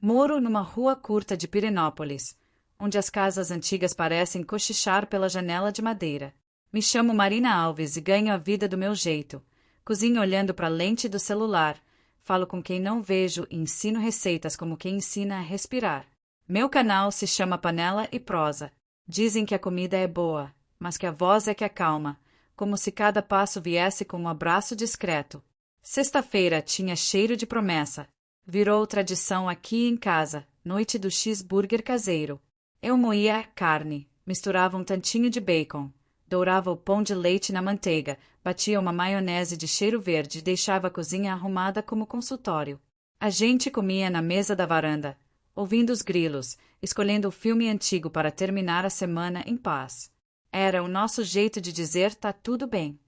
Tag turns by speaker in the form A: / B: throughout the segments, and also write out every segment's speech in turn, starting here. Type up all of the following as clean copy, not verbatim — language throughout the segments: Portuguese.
A: Moro numa rua curta de Pirenópolis, onde as casas antigas parecem cochichar pela janela de madeira. Me chamo Marina Alves e ganho a vida do meu jeito. Cozinho olhando para a lente do celular, falo com quem não vejo e ensino receitas como quem ensina a respirar. Meu canal se chama Panela e Prosa. Dizem que a comida é boa, mas que a voz é que acalma, como se cada passo viesse com um abraço discreto. Sexta-feira tinha cheiro de promessa. Virou tradição aqui em casa, noite do cheeseburger caseiro. Eu moía a carne, misturava um tantinho de bacon, dourava o pão de leite na manteiga, batia uma maionese de cheiro verde e deixava a cozinha arrumada como consultório. A gente comia na mesa da varanda, ouvindo os grilos, escolhendo o filme antigo para terminar a semana em paz. Era o nosso jeito de dizer tá tudo bem.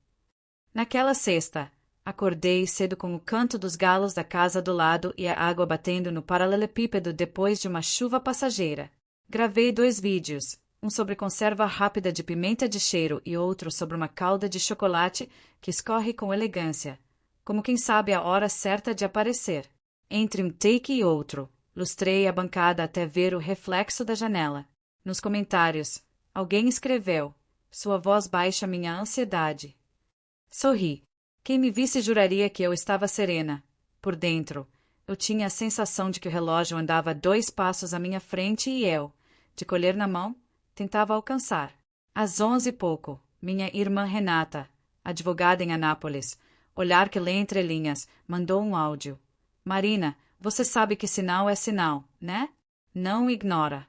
A: Naquela sexta, acordei cedo com o canto dos galos da casa do lado e a água batendo no paralelepípedo depois de uma chuva passageira. Gravei 2 vídeos, um sobre conserva rápida de pimenta de cheiro e outro sobre uma calda de chocolate que escorre com elegância, como quem sabe a hora certa de aparecer. Entre um take e outro, lustrei a bancada até ver o reflexo da janela. Nos comentários, alguém escreveu: sua voz baixa minha ansiedade. Sorri. Quem me visse juraria que eu estava serena. Por dentro, eu tinha a sensação de que o relógio andava 2 passos à minha frente e eu, de colher na mão, tentava alcançar. Às 11 e pouco, minha irmã Renata, advogada em Anápolis, olhar que lê entre linhas, mandou um áudio. Marina, você sabe que sinal é sinal, né? Não ignora.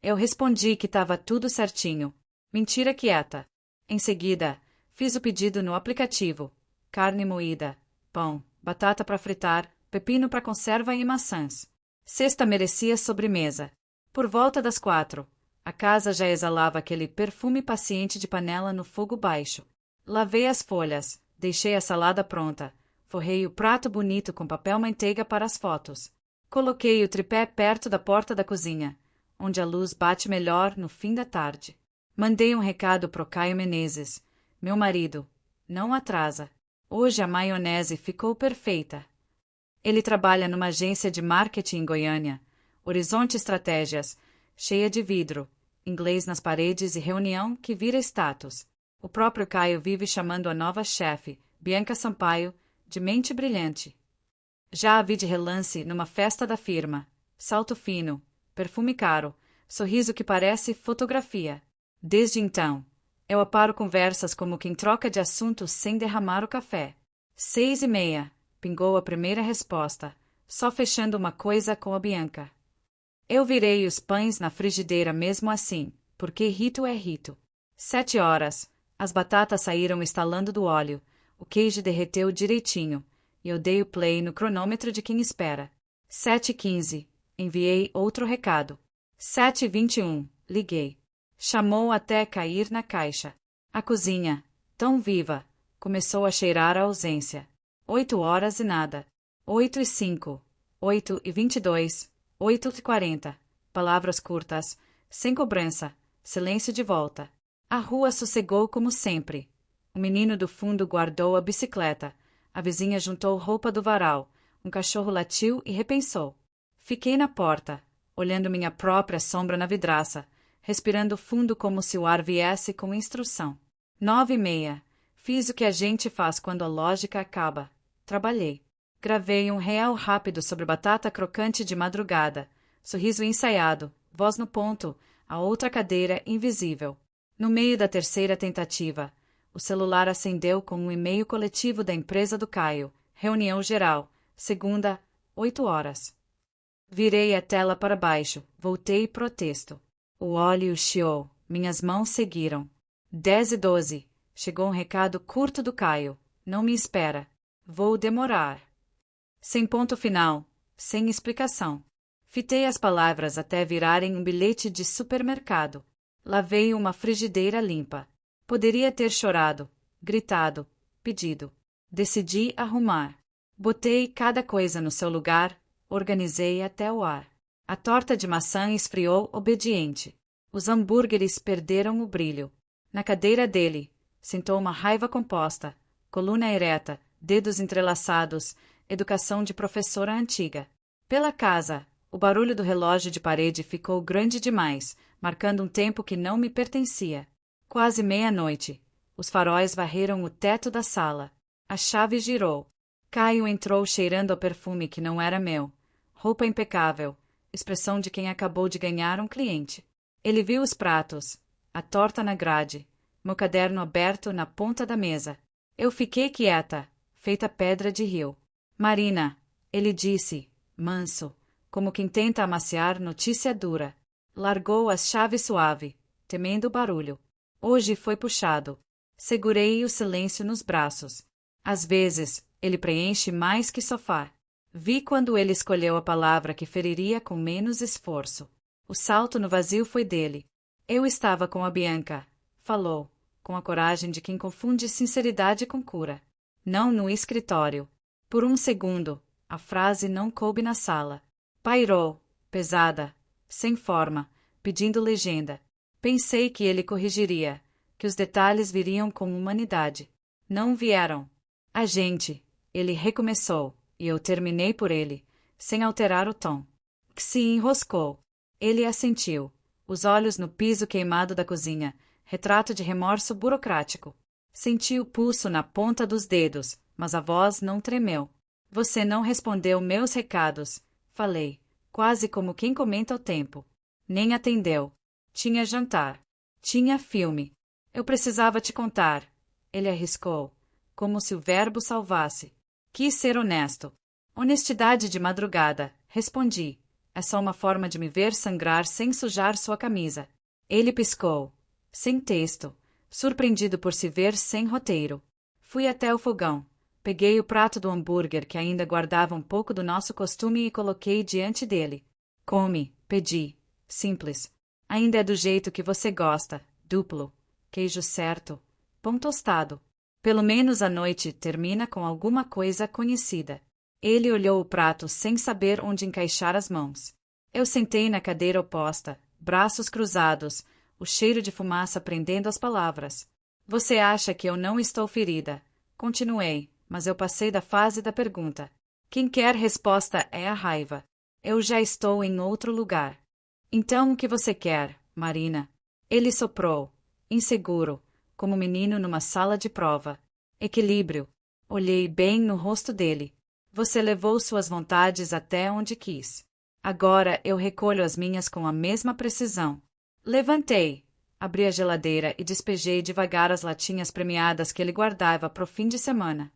A: Eu respondi que estava tudo certinho. Mentira quieta. Em seguida, fiz o pedido no aplicativo. Carne moída, pão, batata para fritar, pepino para conserva e maçãs. Sexta merecia sobremesa. Por volta das 4, a casa já exalava aquele perfume paciente de panela no fogo baixo. Lavei as folhas, deixei a salada pronta, forrei o prato bonito com papel manteiga para as fotos. Coloquei o tripé perto da porta da cozinha, onde a luz bate melhor no fim da tarde. Mandei um recado pro Caio Menezes, meu marido. Não atrasa. Hoje a maionese ficou perfeita. Ele trabalha numa agência de marketing em Goiânia, Horizonte Estratégias, cheia de vidro, inglês nas paredes e reunião que vira status. O próprio Caio vive chamando a nova chefe, Bianca Sampaio, de mente brilhante. Já a vi de relance numa festa da firma. Salto fino, perfume caro, sorriso que parece fotografia. Desde então, eu aparo conversas como quem troca de assunto sem derramar o café. 6:30, pingou a primeira resposta, só fechando uma coisa com a Bianca. Eu virei os pães na frigideira mesmo assim, porque rito é rito. 7 horas, as batatas saíram estalando do óleo, o queijo derreteu direitinho, e eu dei o play no cronômetro de quem espera. 7:15, enviei outro recado. 7:21, liguei. Chamou até cair na caixa. A cozinha, tão viva, começou a cheirar a ausência. 8 horas e nada. 8:05, 8:22, 8:40. Palavras curtas, sem cobrança, silêncio de volta. A rua sossegou como sempre. O menino do fundo guardou a bicicleta. A vizinha juntou roupa do varal. Um cachorro latiu e repensou. Fiquei na porta, olhando minha própria sombra na vidraça, respirando fundo como se o ar viesse com instrução. 9:30. Fiz o que a gente faz quando a lógica acaba. Trabalhei. Gravei um real rápido sobre batata crocante de madrugada. Sorriso ensaiado, voz no ponto, a outra cadeira invisível. No meio da terceira tentativa, o celular acendeu com um e-mail coletivo da empresa do Caio. Reunião geral. Segunda, 8 horas. Virei a tela para baixo, voltei e protesto. O óleo chiou, minhas mãos seguiram. 10:12. Chegou um recado curto do Caio. Não me espera. Vou demorar. Sem ponto final, sem explicação. Fitei as palavras até virarem um bilhete de supermercado. Lavei uma frigideira limpa. Poderia ter chorado, gritado, pedido. Decidi arrumar. Botei cada coisa no seu lugar, organizei até o ar. A torta de maçã esfriou obediente. Os hambúrgueres perderam o brilho. Na cadeira dele, sentou uma raiva composta, coluna ereta, dedos entrelaçados, educação de professora antiga. Pela casa, O barulho do relógio de parede ficou grande demais, marcando um tempo que não me pertencia. Quase meia-noite. Os faróis varreram o teto da sala. A chave girou. Caio entrou cheirando ao perfume que não era meu. Roupa impecável. Expressão de quem acabou de ganhar um cliente. Ele viu os pratos, a torta na grade, meu caderno aberto na ponta da mesa. Eu fiquei quieta, feita pedra de rio. Marina, ele disse, manso, como quem tenta amaciar notícia dura. Largou as chaves suave, temendo o barulho. Hoje foi puxado. Segurei o silêncio nos braços. Às vezes, ele preenche mais que sofá. Vi quando ele escolheu a palavra que feriria com menos esforço. O salto no vazio foi dele. Eu estava com a Bianca. Falou, com a coragem de quem confunde sinceridade com cura. Não no escritório. Por um segundo, a frase não coube na sala. Pairou, pesada, sem forma, pedindo legenda. Pensei que ele corrigiria, que os detalhes viriam com humanidade. Não vieram. A gente, ele recomeçou, e eu terminei por ele, sem alterar o tom. Que se enroscou. Ele assentiu, os olhos no piso queimado da cozinha, retrato de remorso burocrático. Senti o pulso na ponta dos dedos, mas a voz não tremeu. Você não respondeu meus recados, falei, quase como quem comenta o tempo. Nem atendeu. Tinha jantar. Tinha filme. Eu precisava te contar. Ele arriscou, como se o verbo salvasse. Quis ser honesto. Honestidade de madrugada, respondi. É só uma forma de me ver sangrar sem sujar sua camisa. Ele piscou. Sem texto. Surpreendido por se ver sem roteiro. Fui até o fogão. Peguei o prato do hambúrguer que ainda guardava um pouco do nosso costume e coloquei diante dele. Come, pedi. Simples. Ainda é do jeito que você gosta. Duplo. Queijo certo. Pão tostado. Pelo menos a noite termina com alguma coisa conhecida. Ele olhou o prato sem saber onde encaixar as mãos. Eu sentei na cadeira oposta, braços cruzados, o cheiro de fumaça prendendo as palavras. Você acha que eu não estou ferida? Continuei, mas eu passei da fase da pergunta. Quem quer resposta é a raiva. Eu já estou em outro lugar. Então o que você quer, Marina? Ele soprou, inseguro, como menino numa sala de prova. Equilíbrio. Olhei bem no rosto dele. Você levou suas vontades até onde quis. Agora eu recolho as minhas com a mesma precisão. Levantei, abri a geladeira e despejei devagar as latinhas premiadas que ele guardava pro fim de semana.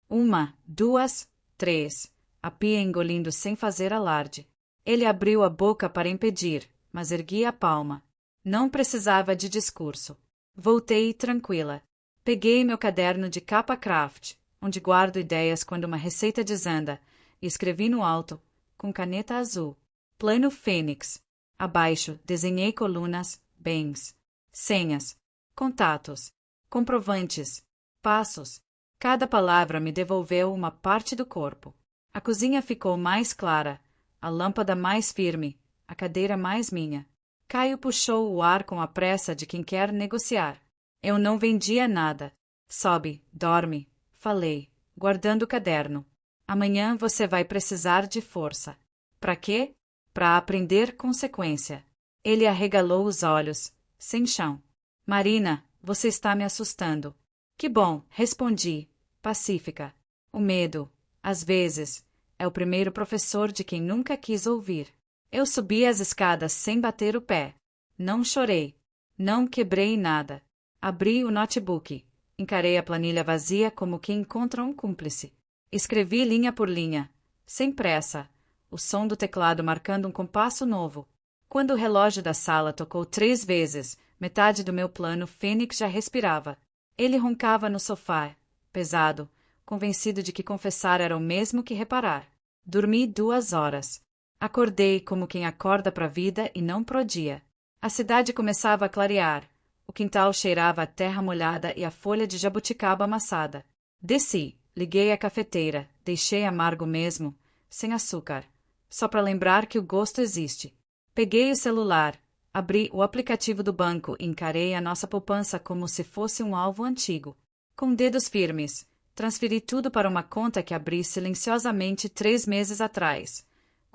A: 1, 2, 3. A pia engolindo sem fazer alarde. Ele abriu a boca para impedir, mas ergui a palma. Não precisava de discurso. Voltei tranquila. Peguei meu caderno de capa craft, onde guardo ideias quando uma receita desanda, e escrevi no alto, com caneta azul, Plano Fênix. Abaixo, desenhei colunas, bens, senhas, contatos, comprovantes, passos. Cada palavra me devolveu uma parte do corpo. A cozinha ficou mais clara, a lâmpada mais firme, a cadeira mais minha. Caio puxou o ar com a pressa de quem quer negociar. Eu não vendia nada. Sobe, dorme. Falei, guardando o caderno. Amanhã você vai precisar de força. Para quê? Para aprender consequência. Ele arregalou os olhos, sem chão. Marina, você está me assustando. Que bom, respondi, pacífica. O medo, às vezes, é o primeiro professor de quem nunca quis ouvir. Eu subi as escadas sem bater o pé. Não chorei. Não quebrei nada. Abri o notebook. Encarei a planilha vazia como quem encontra um cúmplice. Escrevi linha por linha, sem pressa, o som do teclado marcando um compasso novo. Quando o relógio da sala tocou 3 vezes, metade do meu plano Fênix já respirava. Ele roncava no sofá, pesado, convencido de que confessar era o mesmo que reparar. Dormi 2 horas. Acordei como quem acorda para a vida e não pro dia. A cidade começava a clarear. O quintal cheirava a terra molhada e a folha de jabuticaba amassada. Desci, liguei a cafeteira, deixei amargo mesmo, sem açúcar, só para lembrar que o gosto existe. Peguei o celular, abri o aplicativo do banco e encarei a nossa poupança como se fosse um alvo antigo. Com dedos firmes, transferi tudo para uma conta que abri silenciosamente 3 meses atrás.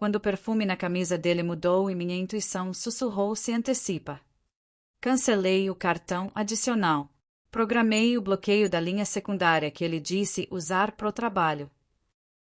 A: quando o perfume na camisa dele mudou e minha intuição sussurrou se antecipa. Cancelei o cartão adicional. Programei o bloqueio da linha secundária que ele disse usar pro trabalho.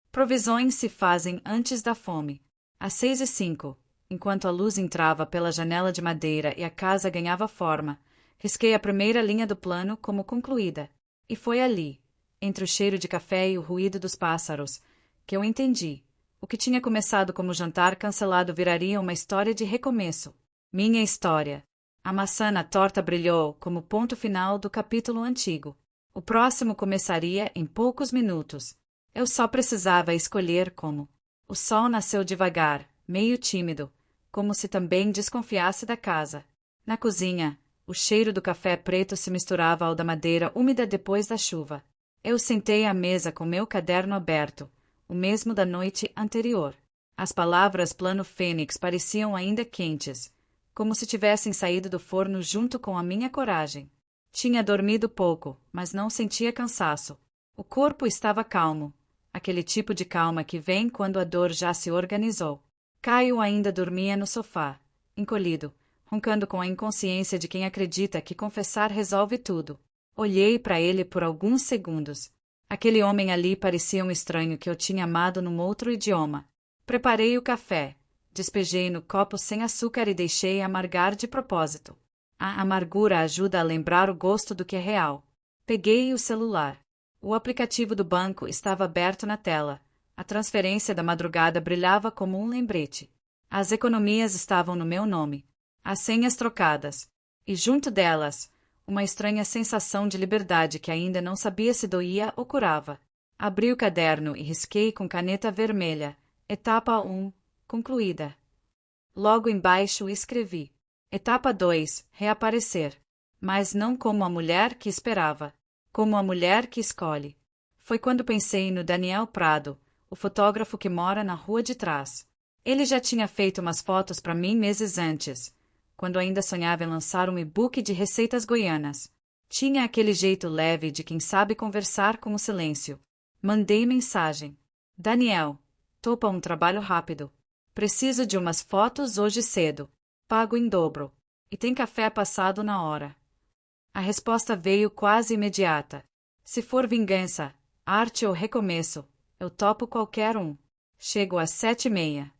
A: Provisões se fazem antes da fome. Às 6h05, enquanto a luz entrava pela janela de madeira e a casa ganhava forma, risquei a primeira linha do plano como concluída. E foi ali, entre o cheiro de café e o ruído dos pássaros, que eu entendi. O que tinha começado como jantar cancelado viraria uma história de recomeço. Minha história. A maçã na torta brilhou como ponto final do capítulo antigo. O próximo começaria em poucos minutos. Eu só precisava escolher como. O sol nasceu devagar, meio tímido, como se também desconfiasse da casa. Na cozinha, o cheiro do café preto se misturava ao da madeira úmida depois da chuva. Eu sentei à mesa com meu caderno aberto, o mesmo da noite anterior. As palavras Plano Fênix pareciam ainda quentes, como se tivessem saído do forno junto com a minha coragem. Tinha dormido pouco, mas não sentia cansaço. O corpo estava calmo, aquele tipo de calma que vem quando a dor já se organizou. Caio ainda dormia no sofá, encolhido, roncando com a inconsciência de quem acredita que confessar resolve tudo. Olhei para ele por alguns segundos. Aquele homem ali parecia um estranho que eu tinha amado num outro idioma. Preparei o café, despejei no copo sem açúcar e deixei amargar de propósito. A amargura ajuda a lembrar o gosto do que é real. Peguei o celular. O aplicativo do banco estava aberto na tela. A transferência da madrugada brilhava como um lembrete. As economias estavam no meu nome. As senhas trocadas. E junto delas, uma estranha sensação de liberdade que ainda não sabia se doía ou curava. Abri o caderno e risquei com caneta vermelha. Etapa 1, concluída. Logo embaixo escrevi. Etapa 2, reaparecer. Mas não como a mulher que esperava. Como a mulher que escolhe. Foi quando pensei no Daniel Prado, o fotógrafo que mora na rua de trás. Ele já tinha feito umas fotos para mim meses antes, quando ainda sonhava em lançar um e-book de receitas goianas. Tinha aquele jeito leve de quem sabe conversar com o silêncio. Mandei mensagem. Daniel, topa um trabalho rápido. Preciso de umas fotos hoje cedo. Pago em dobro. E tem café passado na hora. A resposta veio quase imediata. Se for vingança, arte ou recomeço, eu topo qualquer um. Chego às 7h30.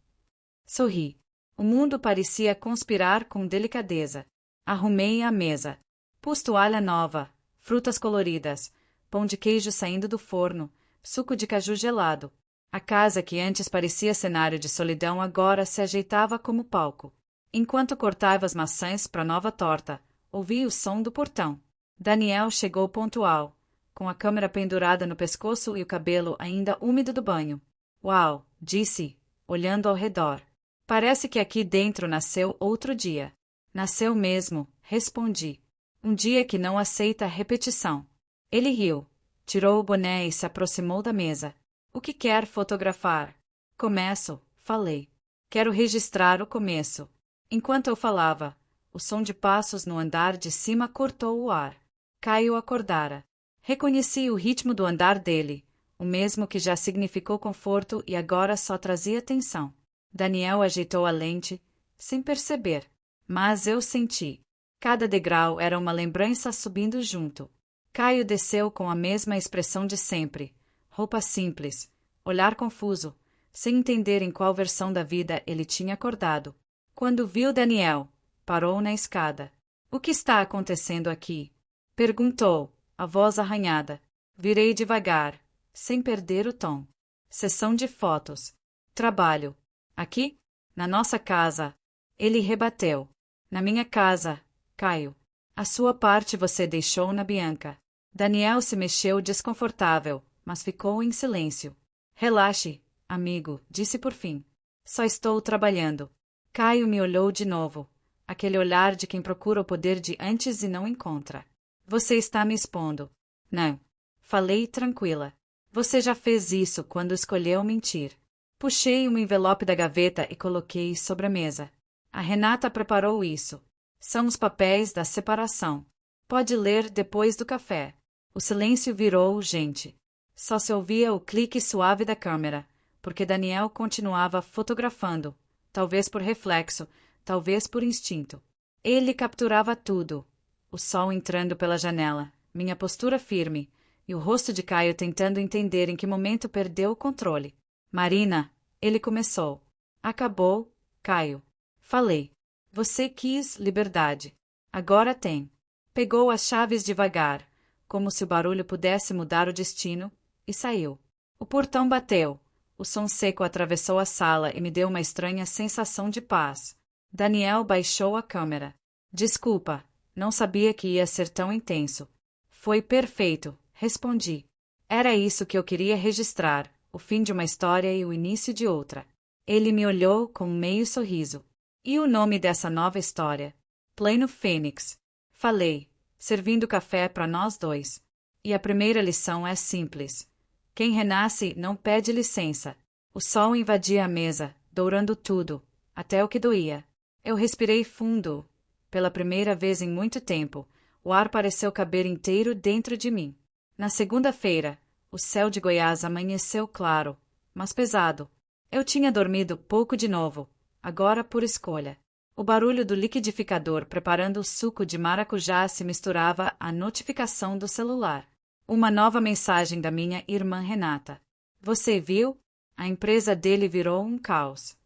A: Sorri. O mundo parecia conspirar com delicadeza. Arrumei a mesa. Pus toalha nova, frutas coloridas, pão de queijo saindo do forno, suco de caju gelado. A casa que antes parecia cenário de solidão agora se ajeitava como palco. Enquanto cortava as maçãs para a nova torta, ouvi o som do portão. Daniel chegou pontual, com a câmera pendurada no pescoço e o cabelo ainda úmido do banho. Uau, disse, olhando ao redor. Parece que aqui dentro nasceu outro dia. Nasceu mesmo, respondi. Um dia que não aceita repetição. Ele riu, tirou o boné e se aproximou da mesa. O que quer fotografar? Começo, falei. Quero registrar o começo. Enquanto eu falava, o som de passos no andar de cima cortou o ar. Caio acordara. Reconheci o ritmo do andar dele, o mesmo que já significou conforto e agora só trazia tensão. Daniel ajeitou a lente, sem perceber. Mas eu senti. Cada degrau era uma lembrança subindo junto. Caio desceu com a mesma expressão de sempre. Roupa simples, olhar confuso, sem entender em qual versão da vida ele tinha acordado. Quando viu Daniel, parou na escada. O que está acontecendo aqui? Perguntou, a voz arranhada. Virei devagar, sem perder o tom. Sessão de fotos. Trabalho. Aqui? Na nossa casa. Ele rebateu. Na minha casa, Caio. A sua parte você deixou na Bianca. Daniel se mexeu desconfortável, mas ficou em silêncio. Relaxe, amigo, disse por fim. Só estou trabalhando. Caio me olhou de novo. Aquele olhar de quem procura o poder de antes e não encontra. Você está me expondo. Não. Falei tranquila. Você já fez isso quando escolheu mentir. Puxei um envelope da gaveta e coloquei sobre a mesa. A Renata preparou isso. São os papéis da separação. Pode ler depois do café. O silêncio virou gente. Só se ouvia o clique suave da câmera, porque Daniel continuava fotografando, talvez por reflexo, talvez por instinto. Ele capturava tudo. O sol entrando pela janela, minha postura firme, e o rosto de Caio tentando entender em que momento perdeu o controle. Marina, ele começou. Acabou, Caio. Falei. Você quis liberdade. Agora tem. Pegou as chaves devagar, como se o barulho pudesse mudar o destino, e saiu. O portão bateu. O som seco atravessou a sala e me deu uma estranha sensação de paz. Daniel baixou a câmera. Desculpa, não sabia que ia ser tão intenso. Foi perfeito, respondi. Era isso que eu queria registrar, o fim de uma história e o início de outra. Ele me olhou com um meio sorriso. E o nome dessa nova história? Plano Fênix. Falei, servindo café para nós dois. E a primeira lição é simples. Quem renasce não pede licença. O sol invadia a mesa, dourando tudo, até o que doía. Eu respirei fundo. Pela primeira vez em muito tempo, o ar pareceu caber inteiro dentro de mim. Na segunda-feira, o céu de Goiás amanheceu claro, mas pesado. Eu tinha dormido pouco de novo, agora por escolha. O barulho do liquidificador preparando o suco de maracujá se misturava à notificação do celular. Uma nova mensagem da minha irmã Renata. Você viu? A empresa dele virou um caos.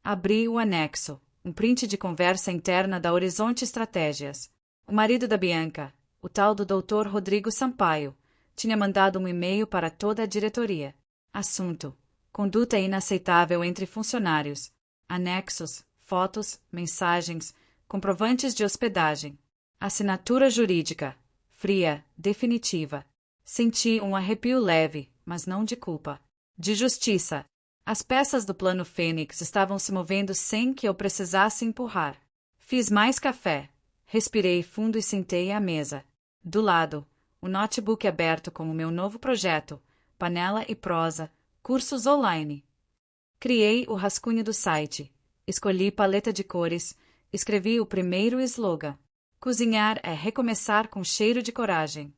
A: Abri o anexo, um print de conversa interna da Horizonte Estratégias. O marido da Bianca, o tal do Dr. Rodrigo Sampaio, tinha mandado um e-mail para toda a diretoria. Assunto: conduta inaceitável entre funcionários. Anexos, fotos, mensagens, comprovantes de hospedagem. Assinatura jurídica. Fria, definitiva. Senti um arrepio leve, mas não de culpa. De justiça. As peças do plano Fênix estavam se movendo sem que eu precisasse empurrar. Fiz mais café. Respirei fundo e sentei à mesa. Do lado, o notebook aberto com o meu novo projeto, Panela e Prosa, cursos online. Criei o rascunho do site. Escolhi paleta de cores. Escrevi o primeiro slogan. Cozinhar é recomeçar com cheiro de coragem.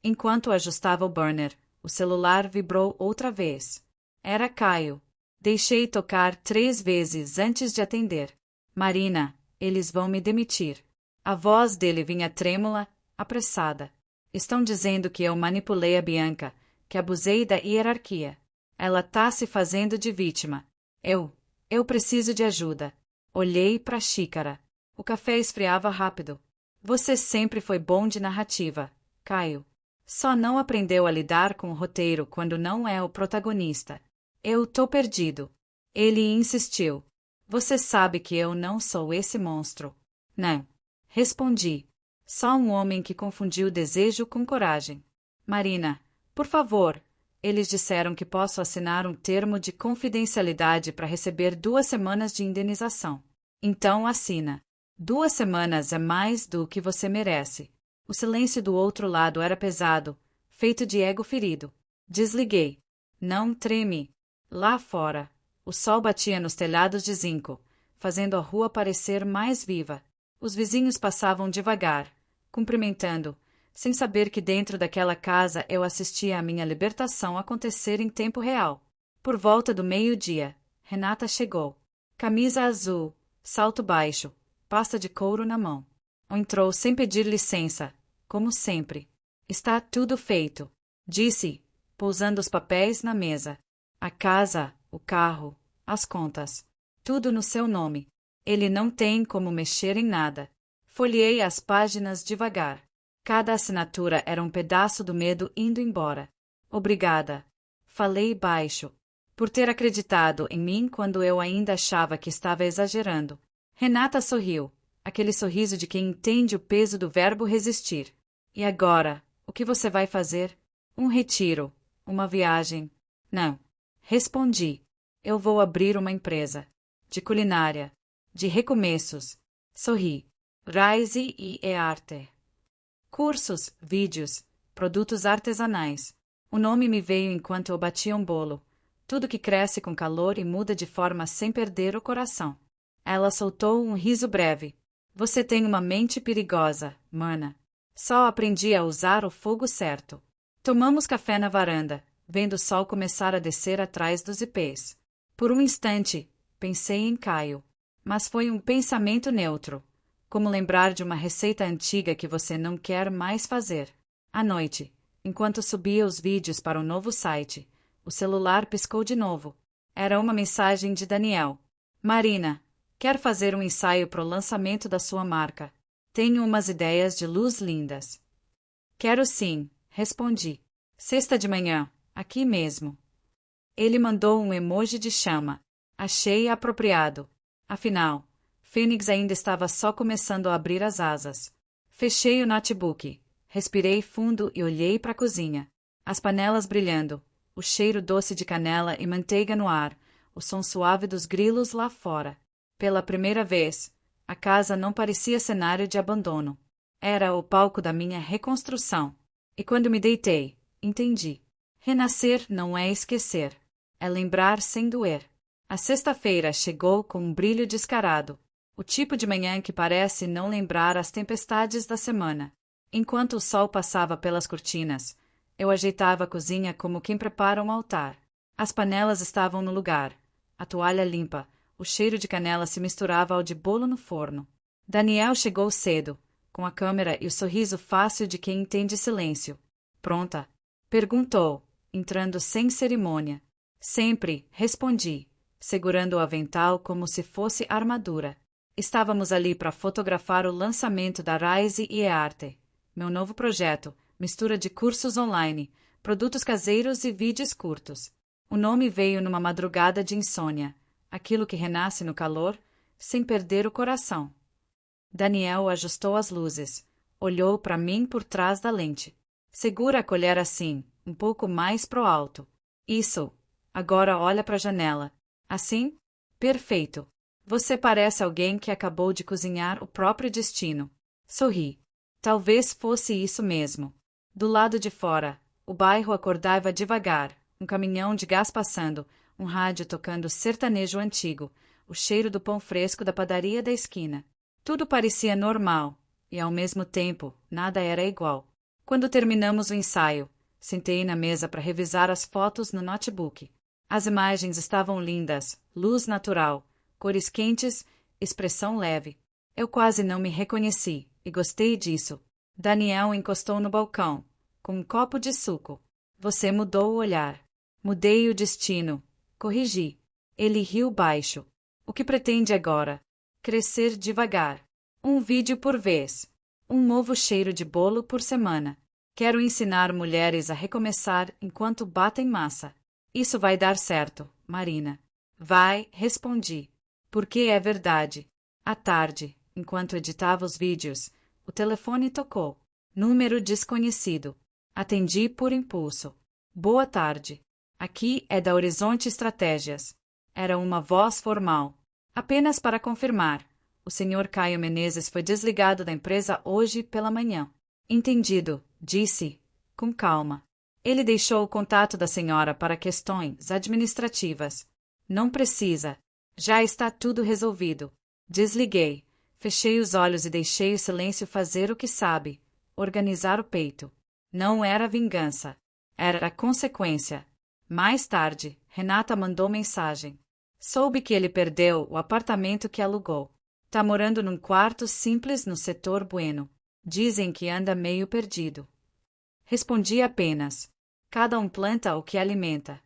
A: Enquanto ajustava o burner, o celular vibrou outra vez. Era Caio. Deixei tocar 3 vezes antes de atender. Marina, eles vão me demitir. A voz dele vinha trêmula, apressada. Estão dizendo que eu manipulei a Bianca, que abusei da hierarquia. Ela tá se fazendo de vítima. Eu preciso de ajuda. Olhei para a xícara. O café esfriava rápido. Você sempre foi bom de narrativa, Caio. Só não aprendeu a lidar com o roteiro quando não é o protagonista. Eu tô perdido. Ele insistiu. Você sabe que eu não sou esse monstro. Não. Respondi. Só um homem que confundiu desejo com coragem. Marina, por favor. Eles disseram que posso assinar um termo de confidencialidade para receber 2 semanas de indenização. Então assina. 2 semanas é mais do que você merece. O silêncio do outro lado era pesado, feito de ego ferido. Desliguei. Não treme. Lá fora, o sol batia nos telhados de zinco, fazendo a rua parecer mais viva. Os vizinhos passavam devagar, cumprimentando, sem saber que dentro daquela casa eu assistia à minha libertação acontecer em tempo real. Por volta do meio-dia, Renata chegou. Camisa azul, salto baixo, pasta de couro na mão. Entrou sem pedir licença, como sempre. Está tudo feito, disse, pousando os papéis na mesa. A casa, o carro, as contas. Tudo no seu nome. Ele não tem como mexer em nada. Folheei as páginas devagar. Cada assinatura era um pedaço do medo indo embora. Obrigada. Falei baixo. Por ter acreditado em mim quando eu ainda achava que estava exagerando. Renata sorriu. Aquele sorriso de quem entende o peso do verbo resistir. E agora, o que você vai fazer? Um retiro. Uma viagem. Não. Respondi. Eu vou abrir uma empresa. De culinária. De recomeços. Sorri. Rise e arte. Cursos, vídeos, produtos artesanais. O nome me veio enquanto eu batia um bolo. Tudo que cresce com calor e muda de forma sem perder o coração. Ela soltou um riso breve. Você tem uma mente perigosa, mana. Só aprendi a usar o fogo certo. Tomamos café na varanda, vendo o sol começar a descer atrás dos ipês. Por um instante, pensei em Caio. Mas foi um pensamento neutro, como lembrar de uma receita antiga que você não quer mais fazer. À noite, enquanto subia os vídeos para o novo site, o celular piscou de novo. Era uma mensagem de Daniel. Marina, quer fazer um ensaio para o lançamento da sua marca? Tenho umas ideias de luz lindas. Quero sim, respondi. Sexta de manhã, aqui mesmo. Ele mandou um emoji de chama. Achei apropriado. Afinal, Phoenix ainda estava só começando a abrir as asas. Fechei o notebook, respirei fundo e olhei para a cozinha. As panelas brilhando, o cheiro doce de canela e manteiga no ar, o som suave dos grilos lá fora. Pela primeira vez, a casa não parecia cenário de abandono. Era o palco da minha reconstrução. E quando me deitei, entendi. Renascer não é esquecer. É lembrar sem doer. A sexta-feira chegou com um brilho descarado. O tipo de manhã que parece não lembrar as tempestades da semana. Enquanto o sol passava pelas cortinas, eu ajeitava a cozinha como quem prepara um altar. As panelas estavam no lugar. A toalha limpa. O cheiro de canela se misturava ao de bolo no forno. Daniel chegou cedo, com a câmera e o sorriso fácil de quem entende silêncio. Pronta? Perguntou, entrando sem cerimônia. Sempre, respondi, segurando o avental como se fosse armadura. Estávamos ali para fotografar o lançamento da Rise e Arte, meu novo projeto, mistura de cursos online, produtos caseiros e vídeos curtos. O nome veio numa madrugada de insônia, aquilo que renasce no calor, sem perder o coração. Daniel ajustou as luzes, olhou para mim por trás da lente. Segura a colher assim, um pouco mais pro alto. Isso. Agora olha para a janela. Assim? Perfeito. Você parece alguém que acabou de cozinhar o próprio destino. Sorri. Talvez fosse isso mesmo. Do lado de fora, o bairro acordava devagar, um caminhão de gás passando, um rádio tocando sertanejo antigo, o cheiro do pão fresco da padaria da esquina. Tudo parecia normal, e ao mesmo tempo, nada era igual. Quando terminamos o ensaio, sentei na mesa para revisar as fotos no notebook. As imagens estavam lindas, luz natural, cores quentes, expressão leve. Eu quase não me reconheci, e gostei disso. Daniel encostou no balcão, com um copo de suco. Você mudou o olhar. Mudei o destino. Corrigi. Ele riu baixo. O que pretende agora? Crescer devagar. Um vídeo por vez. Um novo cheiro de bolo por semana. Quero ensinar mulheres a recomeçar enquanto batem massa. Isso vai dar certo, Marina. Vai, respondi. Porque é verdade. À tarde, enquanto editava os vídeos, o telefone tocou. Número desconhecido. Atendi por impulso. Boa tarde. Aqui é da Horizonte Estratégias. Era uma voz formal. Apenas para confirmar. O Sr. Caio Menezes foi desligado da empresa hoje pela manhã. Entendido, disse, com calma. Ele deixou o contato da senhora para questões administrativas. Não precisa. Já está tudo resolvido. Desliguei. Fechei os olhos e deixei o silêncio fazer o que sabe. Organizar o peito. Não era vingança. Era consequência. Mais tarde, Renata mandou mensagem. Soube que ele perdeu o apartamento que alugou. Tá morando num quarto simples no setor Bueno. Dizem que anda meio perdido. Respondi apenas. Cada um planta o que alimenta.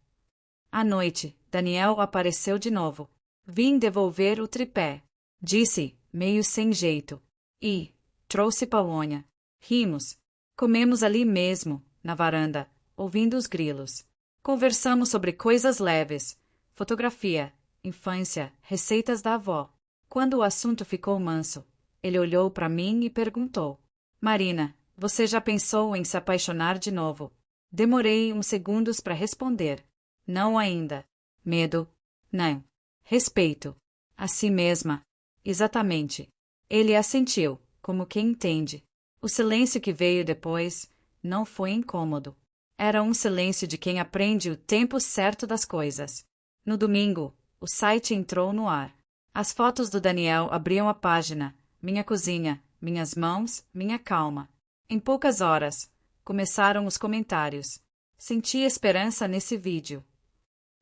A: À noite, Daniel apareceu de novo. Vim devolver o tripé. Disse, meio sem jeito. E trouxe paonha. Rimos. Comemos ali mesmo, na varanda, ouvindo os grilos. Conversamos sobre coisas leves. Fotografia, infância, receitas da avó. Quando o assunto ficou manso, ele olhou para mim e perguntou. Marina, você já pensou em se apaixonar de novo? Demorei uns segundos para responder. Não ainda. Medo? Não. Respeito. A si mesma. Exatamente. Ele assentiu, como quem entende. O silêncio que veio depois não foi incômodo. Era um silêncio de quem aprende o tempo certo das coisas. No domingo, o site entrou no ar. As fotos do Daniel abriam a página. Minha cozinha, minhas mãos, minha calma. Em poucas horas, começaram os comentários. Senti esperança nesse vídeo.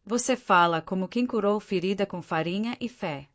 A: Você fala como quem curou ferida com farinha e fé.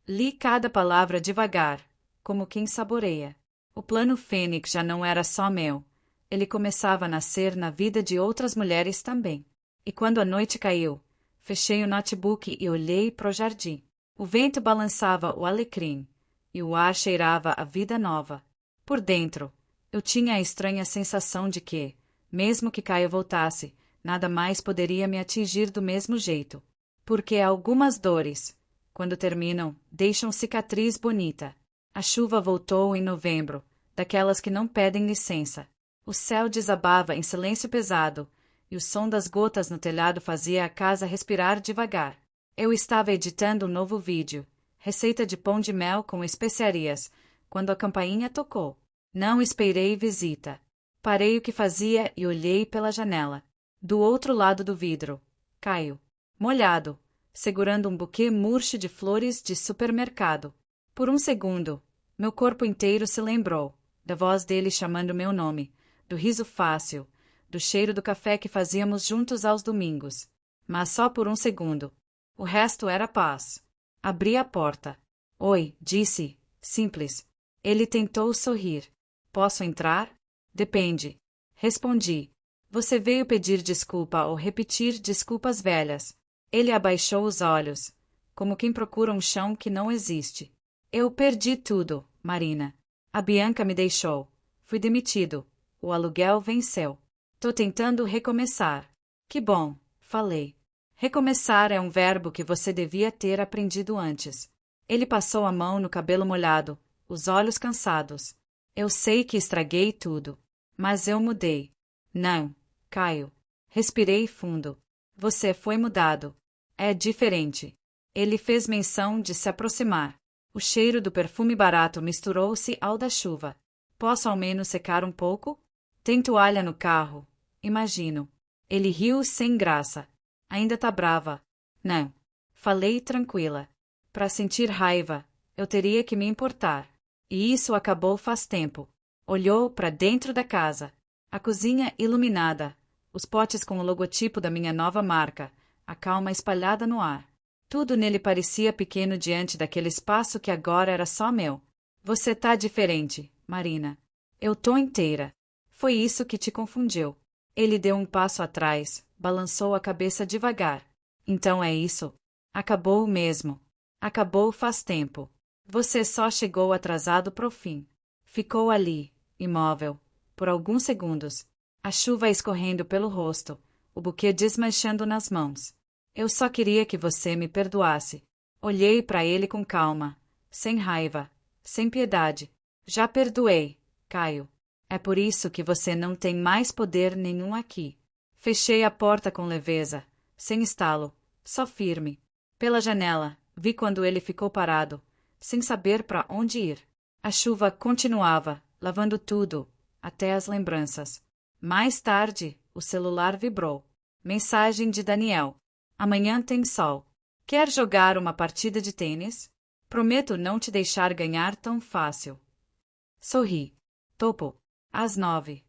A: Li cada palavra devagar, como quem saboreia. O plano Fênix já não era só meu. Ele começava a nascer na vida de outras mulheres também. E quando a noite caiu, fechei o notebook e olhei para o jardim. O vento balançava o alecrim, e o ar cheirava a vida nova. Por dentro, eu tinha a estranha sensação de que, mesmo que Caio voltasse, nada mais poderia me atingir do mesmo jeito. Porque algumas dores, quando terminam, deixam cicatriz bonita. A chuva voltou em novembro, daquelas que não pedem licença. O céu desabava em silêncio pesado, e o som das gotas no telhado fazia a casa respirar devagar. Eu estava editando um novo vídeo, receita de pão de mel com especiarias, quando a campainha tocou. Não esperei visita. Parei o que fazia e olhei pela janela. Do outro lado do vidro, Caio, molhado, segurando um buquê murcho de flores de supermercado. Por um segundo, meu corpo inteiro se lembrou, da voz dele chamando meu nome, do riso fácil, do cheiro do café que fazíamos juntos aos domingos. Mas só por um segundo. O resto era paz. Abri a porta. Oi, disse, simples. Ele tentou sorrir. Posso entrar? Depende. Respondi. Você veio pedir desculpa ou repetir desculpas velhas. Ele abaixou os olhos, como quem procura um chão que não existe. Eu perdi tudo, Marina. A Bianca me deixou. Fui demitido. O aluguel venceu. Tô tentando recomeçar. Que bom, falei. Recomeçar é um verbo que você devia ter aprendido antes. Ele passou a mão no cabelo molhado, os olhos cansados. Eu sei que estraguei tudo, mas eu mudei. Não, Caio. Respirei fundo. Você foi mudado. É diferente. Ele fez menção de se aproximar. O cheiro do perfume barato misturou-se ao da chuva. Posso ao menos secar um pouco? Tem toalha no carro. Imagino. Ele riu sem graça. Ainda tá brava. Não. Falei tranquila. Para sentir raiva, eu teria que me importar. E isso acabou faz tempo. Olhou para dentro da casa. A cozinha iluminada. Os potes com o logotipo da minha nova marca. A calma espalhada no ar. Tudo nele parecia pequeno diante daquele espaço que agora era só meu. Você tá diferente, Marina. Eu tô inteira. Foi isso que te confundiu. Ele deu um passo atrás, balançou a cabeça devagar. Então é isso. Acabou mesmo. Acabou faz tempo. Você só chegou atrasado pro fim. Ficou ali, imóvel, por alguns segundos. A chuva escorrendo pelo rosto, o buquê desmanchando nas mãos. Eu só queria que você me perdoasse. Olhei para ele com calma, sem raiva, sem piedade. Já perdoei, Caio. É por isso que você não tem mais poder nenhum aqui. Fechei a porta com leveza, sem estalo, só firme. Pela janela, vi quando ele ficou parado, sem saber para onde ir. A chuva continuava, lavando tudo, até as lembranças. Mais tarde, o celular vibrou. Mensagem de Daniel. Amanhã tem sol. Quer jogar uma partida de tênis? Prometo não te deixar ganhar tão fácil. Sorri. Topo. Às 9.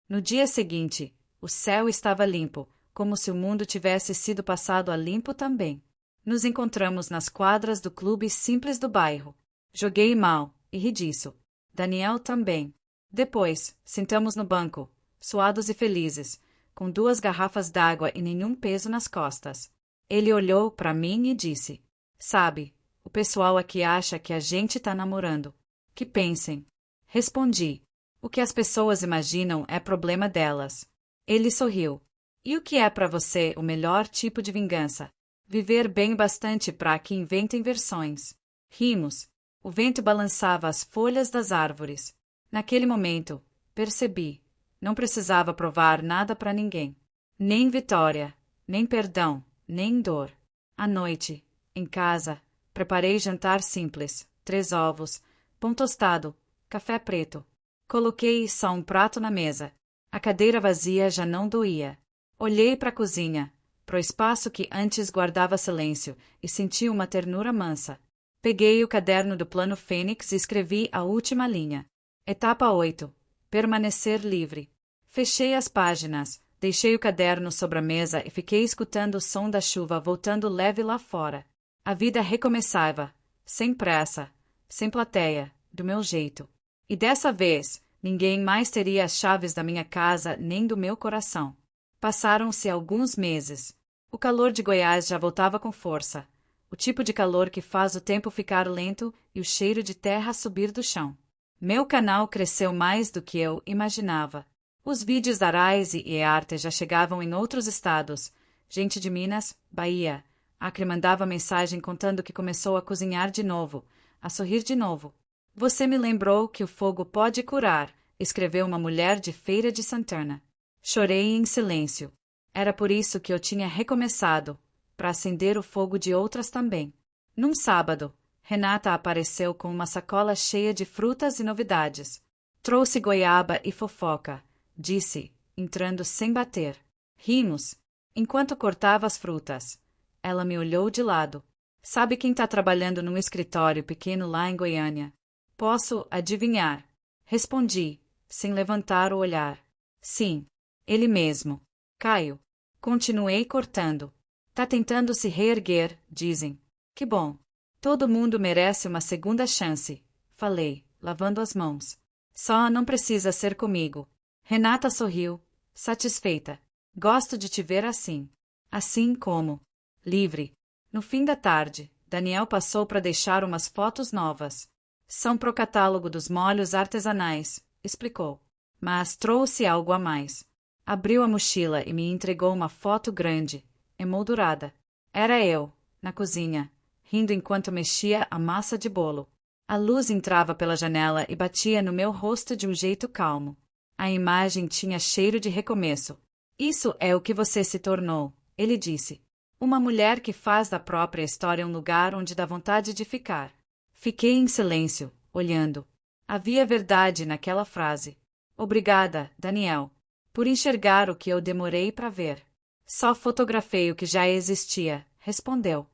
A: No dia seguinte, o céu estava limpo, como se o mundo tivesse sido passado a limpo também. Nos encontramos nas quadras do clube simples do bairro. Joguei mal, e ri disso. Daniel também. Depois, sentamos no banco, suados e felizes, com 2 garrafas d'água e nenhum peso nas costas. Ele olhou para mim e disse: Sabe, o pessoal aqui acha que a gente tá namorando. Que pensem. Respondi: O que as pessoas imaginam é problema delas. Ele sorriu. E o que é para você o melhor tipo de vingança? Viver bem bastante para que inventem versões. Rimos. O vento balançava as folhas das árvores. Naquele momento, percebi. Não precisava provar nada para ninguém. Nem vitória, nem perdão, nem dor. À noite, em casa, preparei jantar simples. 3 ovos, pão tostado, café preto. Coloquei só um prato na mesa. A cadeira vazia já não doía. Olhei para a cozinha, para o espaço que antes guardava silêncio, e senti uma ternura mansa. Peguei o caderno do Plano Fênix e escrevi a última linha. Etapa 8. Permanecer livre. Fechei as páginas, Deixei o caderno sobre a mesa e fiquei escutando o som da chuva voltando leve lá fora. A vida recomeçava, sem pressa, sem plateia, do meu jeito. E dessa vez, ninguém mais teria as chaves da minha casa nem do meu coração. Passaram-se alguns meses. O calor de Goiás já voltava com força. O tipo de calor que faz o tempo ficar lento e o cheiro de terra subir do chão. Meu canal cresceu mais do que eu imaginava. Os vídeos da Rise e Arte já chegavam em outros estados. Gente de Minas, Bahia. Acre mandava mensagem contando que começou a cozinhar de novo, a sorrir de novo. Você me lembrou que o fogo pode curar, escreveu uma mulher de Feira de Santana. Chorei em silêncio. Era por isso que eu tinha recomeçado, para acender o fogo de outras também. Num sábado, Renata apareceu com uma sacola cheia de frutas e novidades. Trouxe goiaba e fofoca, disse, entrando sem bater. Rimos, enquanto cortava as frutas. Ela me olhou de lado. Sabe quem está trabalhando num escritório pequeno lá em Goiânia? Posso adivinhar. Respondi, sem levantar o olhar. Sim, ele mesmo. Caio. Continuei cortando. Tá tentando se reerguer, dizem. Que bom. Todo mundo merece uma segunda chance, falei, lavando as mãos. Só não precisa ser comigo. Renata sorriu, satisfeita. Gosto de te ver assim. Assim como. Livre. No fim da tarde, Daniel passou para deixar umas fotos novas. São pro catálogo dos molhos artesanais, explicou. Mas trouxe algo a mais. Abriu a mochila e me entregou uma foto grande, emoldurada. Era eu, na cozinha, rindo enquanto mexia a massa de bolo. A luz entrava pela janela e batia no meu rosto de um jeito calmo. A imagem tinha cheiro de recomeço. Isso é o que você se tornou, ele disse. Uma mulher que faz da própria história um lugar onde dá vontade de ficar. Fiquei em silêncio, olhando. Havia verdade naquela frase. Obrigada, Daniel, por enxergar o que eu demorei para ver. Só fotografei o que já existia, respondeu.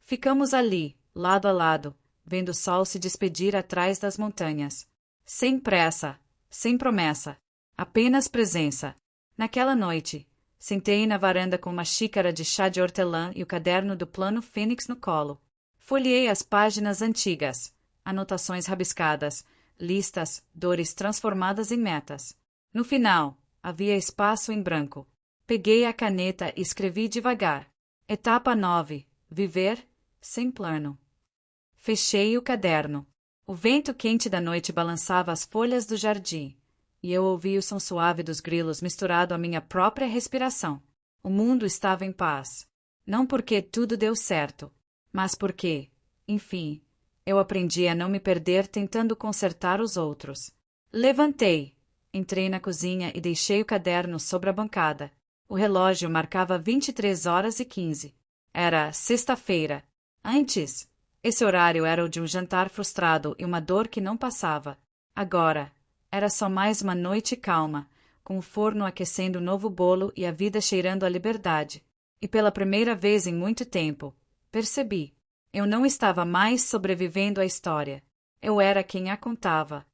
A: Ficamos ali, lado a lado, vendo o sol se despedir atrás das montanhas. Sem pressa, sem promessa, apenas presença. Naquela noite, sentei na varanda com uma xícara de chá de hortelã e o caderno do Plano Fênix no colo. Folheei as páginas antigas, anotações rabiscadas, listas, dores transformadas em metas. No final, havia espaço em branco. Peguei a caneta e escrevi devagar. Etapa 9. Viver sem plano. Fechei o caderno. O vento quente da noite balançava as folhas do jardim, e eu ouvi o som suave dos grilos misturado à minha própria respiração. O mundo estava em paz. Não porque tudo deu certo, mas porque, enfim, eu aprendi a não me perder tentando consertar os outros. Levantei, entrei na cozinha e deixei o caderno sobre a bancada. O relógio marcava 23h15. Era sexta-feira. Antes, esse horário era o de um jantar frustrado e uma dor que não passava. Agora, era só mais uma noite calma, com o forno aquecendo o novo bolo e a vida cheirando a liberdade. E pela primeira vez em muito tempo, percebi. Eu não estava mais sobrevivendo à história. Eu era quem a contava.